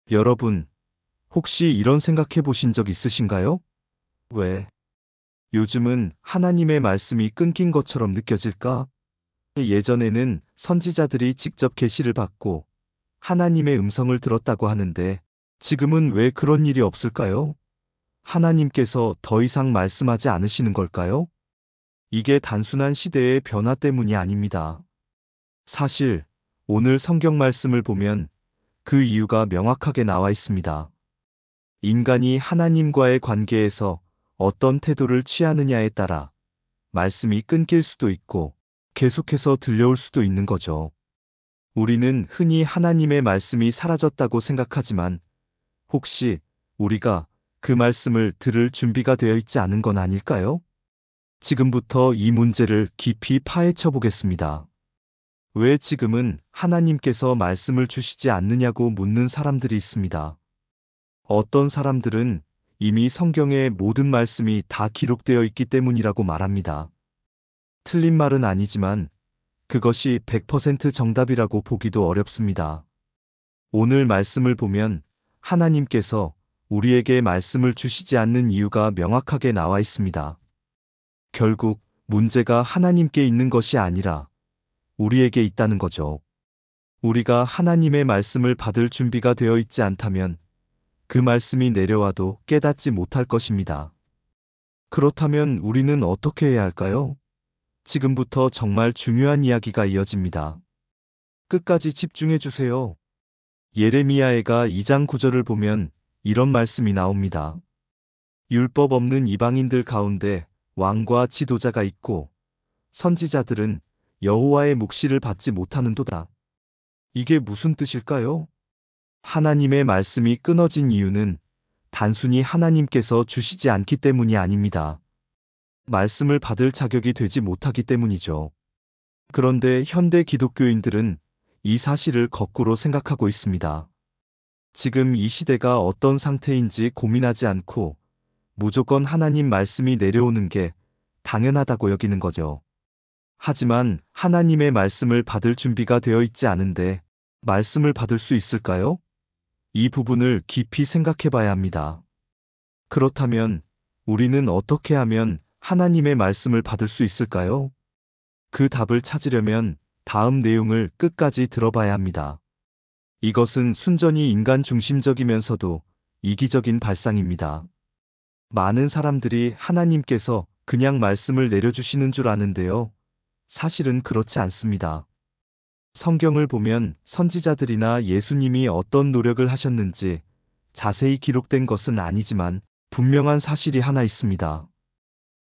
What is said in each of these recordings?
여러분, 혹시 이런 생각해 보신 적 있으신가요? 왜 요즘은 하나님의 말씀이 끊긴 것처럼 느껴질까? 예전에는 선지자들이 직접 계시를 받고 하나님의 음성을 들었다고 하는데 지금은 왜 그런 일이 없을까요? 하나님께서 더 이상 말씀하지 않으시는 걸까요? 이게 단순한 시대의 변화 때문이 아닙니다. 사실 오늘 성경 말씀을 보면 그 이유가 명확하게 나와 있습니다. 인간이 하나님과의 관계에서 어떤 태도를 취하느냐에 따라 말씀이 끊길 수도 있고 계속해서 들려올 수도 있는 거죠. 우리는 흔히 하나님의 말씀이 사라졌다고 생각하지만 혹시 우리가 그 말씀을 들을 준비가 되어 있지 않은 건 아닐까요? 지금부터 이 문제를 깊이 파헤쳐 보겠습니다. 왜 지금은 하나님께서 말씀을 주시지 않느냐고 묻는 사람들이 있습니다. 어떤 사람들은 이미 성경의 모든 말씀이 다 기록되어 있기 때문이라고 말합니다. 틀린 말은 아니지만 그것이 100% 정답이라고 보기도 어렵습니다. 오늘 말씀을 보면 하나님께서 우리에게 말씀을 주시지 않는 이유가 명확하게 나와 있습니다. 결국 문제가 하나님께 있는 것이 아니라 우리에게 있다는 거죠. 우리가 하나님의 말씀을 받을 준비가 되어 있지 않다면 그 말씀이 내려와도 깨닫지 못할 것입니다. 그렇다면 우리는 어떻게 해야 할까요? 지금부터 정말 중요한 이야기가 이어집니다. 끝까지 집중해 주세요. 예레미야애가 2장 9절을 보면 이런 말씀이 나옵니다. 율법 없는 이방인들 가운데 왕과 지도자가 있고 선지자들은 여호와의 묵시를 받지 못하는도다. 이게 무슨 뜻일까요? 하나님의 말씀이 끊어진 이유는 단순히 하나님께서 주시지 않기 때문이 아닙니다. 말씀을 받을 자격이 되지 못하기 때문이죠. 그런데 현대 기독교인들은 이 사실을 거꾸로 생각하고 있습니다. 지금 이 시대가 어떤 상태인지 고민하지 않고 무조건 하나님 말씀이 내려오는 게 당연하다고 여기는 거죠. 하지만 하나님의 말씀을 받을 준비가 되어 있지 않은데 말씀을 받을 수 있을까요? 이 부분을 깊이 생각해 봐야 합니다. 그렇다면 우리는 어떻게 하면 하나님의 말씀을 받을 수 있을까요? 그 답을 찾으려면 다음 내용을 끝까지 들어봐야 합니다. 이것은 순전히 인간 중심적이면서도 이기적인 발상입니다. 많은 사람들이 하나님께서 그냥 말씀을 내려주시는 줄 아는데요. 사실은 그렇지 않습니다. 성경을 보면 선지자들이나 예수님이 어떤 노력을 하셨는지 자세히 기록된 것은 아니지만 분명한 사실이 하나 있습니다.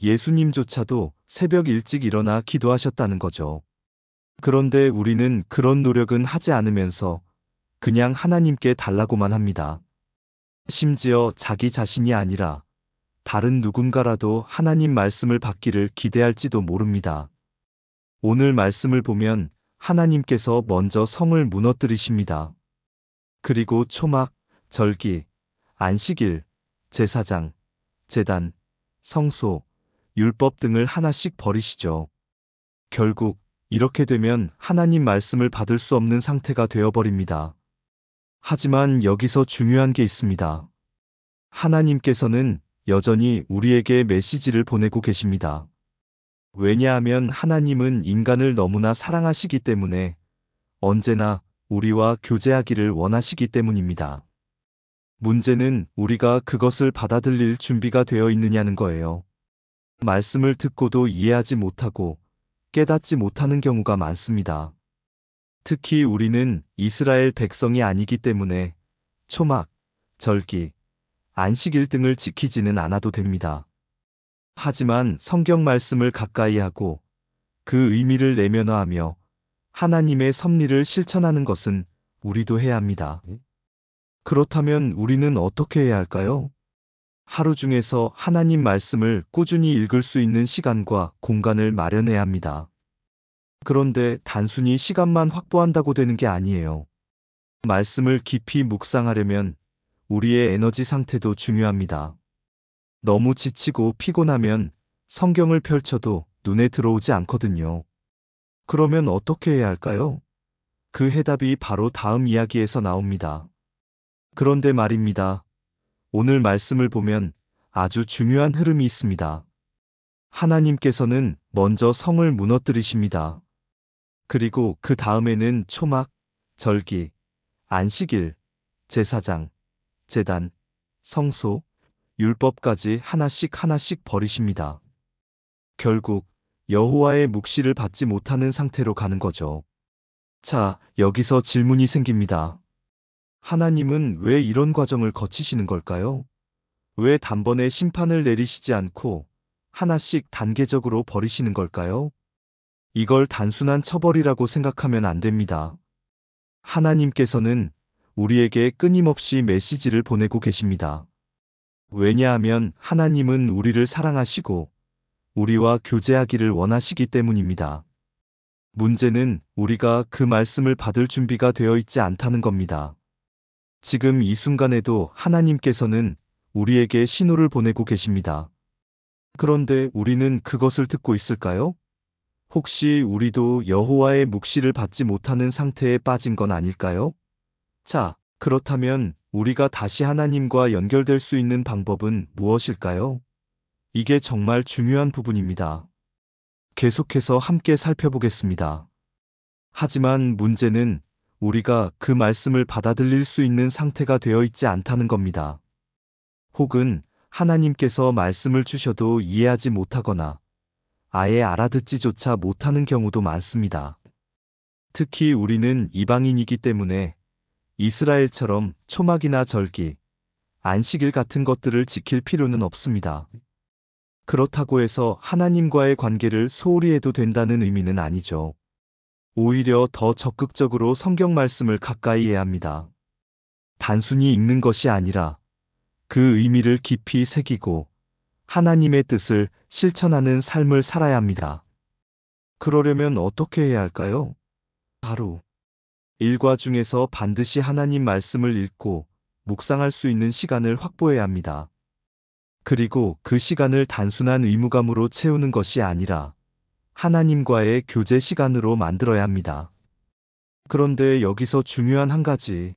예수님조차도 새벽 일찍 일어나 기도하셨다는 거죠. 그런데 우리는 그런 노력은 하지 않으면서 그냥 하나님께 달라고만 합니다. 심지어 자기 자신이 아니라 다른 누군가라도 하나님 말씀을 받기를 기대할지도 모릅니다. 오늘 말씀을 보면 하나님께서 먼저 성을 무너뜨리십니다. 그리고 초막, 절기, 안식일, 제사장, 제단, 성소, 율법 등을 하나씩 버리시죠. 결국 이렇게 되면 하나님 말씀을 받을 수 없는 상태가 되어버립니다. 하지만 여기서 중요한 게 있습니다. 하나님께서는 여전히 우리에게 메시지를 보내고 계십니다. 왜냐하면 하나님은 인간을 너무나 사랑하시기 때문에 언제나 우리와 교제하기를 원하시기 때문입니다. 문제는 우리가 그것을 받아들일 준비가 되어 있느냐는 거예요. 말씀을 듣고도 이해하지 못하고 깨닫지 못하는 경우가 많습니다. 특히 우리는 이스라엘 백성이 아니기 때문에 초막, 절기, 안식일 등을 지키지는 않아도 됩니다. 하지만 성경 말씀을 가까이 하고 그 의미를 내면화하며 하나님의 섭리를 실천하는 것은 우리도 해야 합니다. 그렇다면 우리는 어떻게 해야 할까요? 하루 중에서 하나님 말씀을 꾸준히 읽을 수 있는 시간과 공간을 마련해야 합니다. 그런데 단순히 시간만 확보한다고 되는 게 아니에요. 말씀을 깊이 묵상하려면 우리의 에너지 상태도 중요합니다. 너무 지치고 피곤하면 성경을 펼쳐도 눈에 들어오지 않거든요. 그러면 어떻게 해야 할까요? 그 해답이 바로 다음 이야기에서 나옵니다. 그런데 말입니다. 오늘 말씀을 보면 아주 중요한 흐름이 있습니다. 하나님께서는 먼저 성을 무너뜨리십니다. 그리고 그 다음에는 초막, 절기, 안식일, 제사장, 제단, 성소, 율법까지 하나씩 하나씩 버리십니다. 결국 여호와의 묵시를 받지 못하는 상태로 가는 거죠. 자, 여기서 질문이 생깁니다. 하나님은 왜 이런 과정을 거치시는 걸까요? 왜 단번에 심판을 내리시지 않고 하나씩 단계적으로 버리시는 걸까요? 이걸 단순한 처벌이라고 생각하면 안 됩니다. 하나님께서는 우리에게 끊임없이 메시지를 보내고 계십니다. 왜냐하면 하나님은 우리를 사랑하시고 우리와 교제하기를 원하시기 때문입니다. 문제는 우리가 그 말씀을 받을 준비가 되어 있지 않다는 겁니다. 지금 이 순간에도 하나님께서는 우리에게 신호를 보내고 계십니다. 그런데 우리는 그것을 듣고 있을까요? 혹시 우리도 여호와의 묵시를 받지 못하는 상태에 빠진 건 아닐까요? 자, 그렇다면 우리가 다시 하나님과 연결될 수 있는 방법은 무엇일까요? 이게 정말 중요한 부분입니다. 계속해서 함께 살펴보겠습니다. 하지만 문제는 우리가 그 말씀을 받아들일 수 있는 상태가 되어 있지 않다는 겁니다. 혹은 하나님께서 말씀을 주셔도 이해하지 못하거나 아예 알아듣지조차 못하는 경우도 많습니다. 특히 우리는 이방인이기 때문에 이스라엘처럼 초막이나 절기, 안식일 같은 것들을 지킬 필요는 없습니다. 그렇다고 해서 하나님과의 관계를 소홀히 해도 된다는 의미는 아니죠. 오히려 더 적극적으로 성경 말씀을 가까이 해야 합니다. 단순히 읽는 것이 아니라 그 의미를 깊이 새기고 하나님의 뜻을 실천하는 삶을 살아야 합니다. 그러려면 어떻게 해야 할까요? 바로 일과 중에서 반드시 하나님 말씀을 읽고 묵상할 수 있는 시간을 확보해야 합니다. 그리고 그 시간을 단순한 의무감으로 채우는 것이 아니라 하나님과의 교제 시간으로 만들어야 합니다. 그런데 여기서 중요한 한 가지,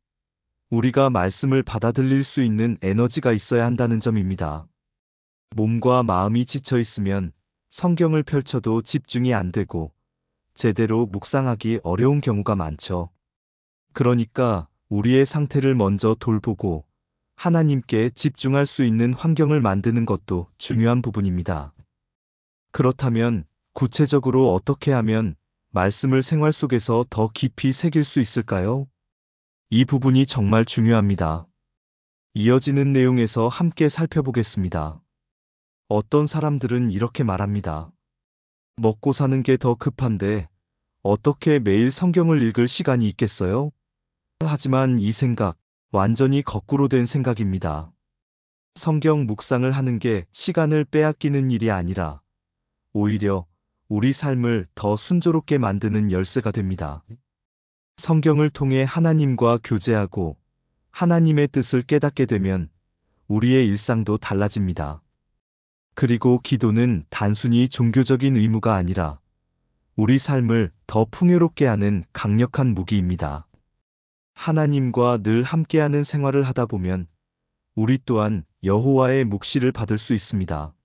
우리가 말씀을 받아들일 수 있는 에너지가 있어야 한다는 점입니다. 몸과 마음이 지쳐 있으면 성경을 펼쳐도 집중이 안 되고 제대로 묵상하기 어려운 경우가 많죠. 그러니까 우리의 상태를 먼저 돌보고 하나님께 집중할 수 있는 환경을 만드는 것도 중요한 부분입니다. 그렇다면 구체적으로 어떻게 하면 말씀을 생활 속에서 더 깊이 새길 수 있을까요? 이 부분이 정말 중요합니다. 이어지는 내용에서 함께 살펴보겠습니다. 어떤 사람들은 이렇게 말합니다. 먹고 사는 게 더 급한데 어떻게 매일 성경을 읽을 시간이 있겠어요? 하지만 이 생각, 완전히 거꾸로 된 생각입니다. 성경 묵상을 하는 게 시간을 빼앗기는 일이 아니라 오히려 우리 삶을 더 순조롭게 만드는 열쇠가 됩니다. 성경을 통해 하나님과 교제하고 하나님의 뜻을 깨닫게 되면 우리의 일상도 달라집니다. 그리고 기도는 단순히 종교적인 의무가 아니라 우리 삶을 더 풍요롭게 하는 강력한 무기입니다. 하나님과 늘 함께하는 생활을 하다 보면 우리 또한 여호와의 묵시를 받을 수 있습니다.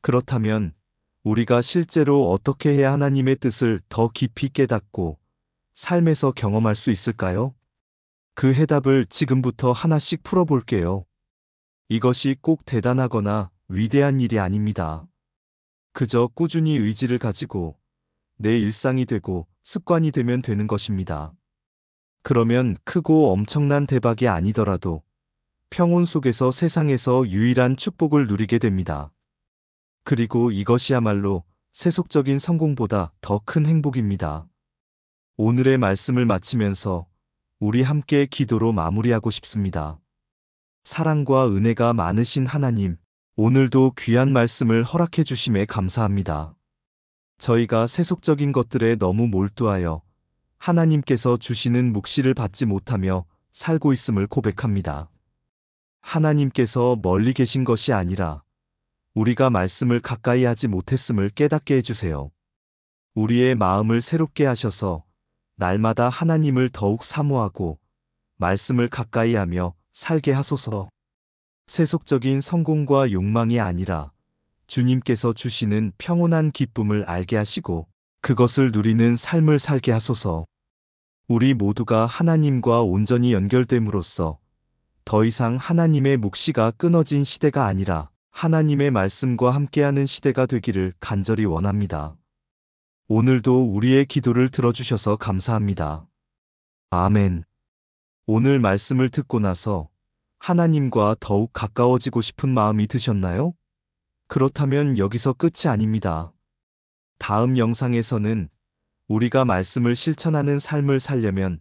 그렇다면 우리가 실제로 어떻게 해야 하나님의 뜻을 더 깊이 깨닫고 삶에서 경험할 수 있을까요? 그 해답을 지금부터 하나씩 풀어볼게요. 이것이 꼭 대단하거나 위대한 일이 아닙니다. 그저 꾸준히 의지를 가지고 내 일상이 되고 습관이 되면 되는 것입니다. 그러면 크고 엄청난 대박이 아니더라도 평온 속에서 세상에서 유일한 축복을 누리게 됩니다. 그리고 이것이야말로 세속적인 성공보다 더 큰 행복입니다. 오늘의 말씀을 마치면서 우리 함께 기도로 마무리하고 싶습니다. 사랑과 은혜가 많으신 하나님, 오늘도 귀한 말씀을 허락해 주심에 감사합니다. 저희가 세속적인 것들에 너무 몰두하여 하나님께서 주시는 묵시를 받지 못하며 살고 있음을 고백합니다. 하나님께서 멀리 계신 것이 아니라 우리가 말씀을 가까이 하지 못했음을 깨닫게 해주세요. 우리의 마음을 새롭게 하셔서 날마다 하나님을 더욱 사모하고 말씀을 가까이 하며 살게 하소서. 세속적인 성공과 욕망이 아니라 주님께서 주시는 평온한 기쁨을 알게 하시고 그것을 누리는 삶을 살게 하소서. 우리 모두가 하나님과 온전히 연결됨으로써 더 이상 하나님의 묵시가 끊어진 시대가 아니라 하나님의 말씀과 함께하는 시대가 되기를 간절히 원합니다. 오늘도 우리의 기도를 들어주셔서 감사합니다. 아멘. 오늘 말씀을 듣고 나서 하나님과 더욱 가까워지고 싶은 마음이 드셨나요? 그렇다면 여기서 끝이 아닙니다. 다음 영상에서는 우리가 말씀을 실천하는 삶을 살려면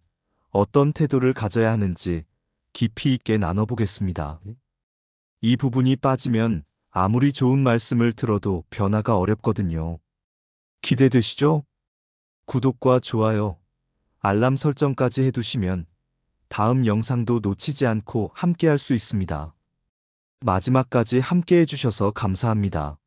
어떤 태도를 가져야 하는지 깊이 있게 나눠보겠습니다. 이 부분이 빠지면 아무리 좋은 말씀을 들어도 변화가 어렵거든요. 기대되시죠? 구독과 좋아요, 알람 설정까지 해두시면 다음 영상도 놓치지 않고 함께할 수 있습니다. 마지막까지 함께해 주셔서 감사합니다.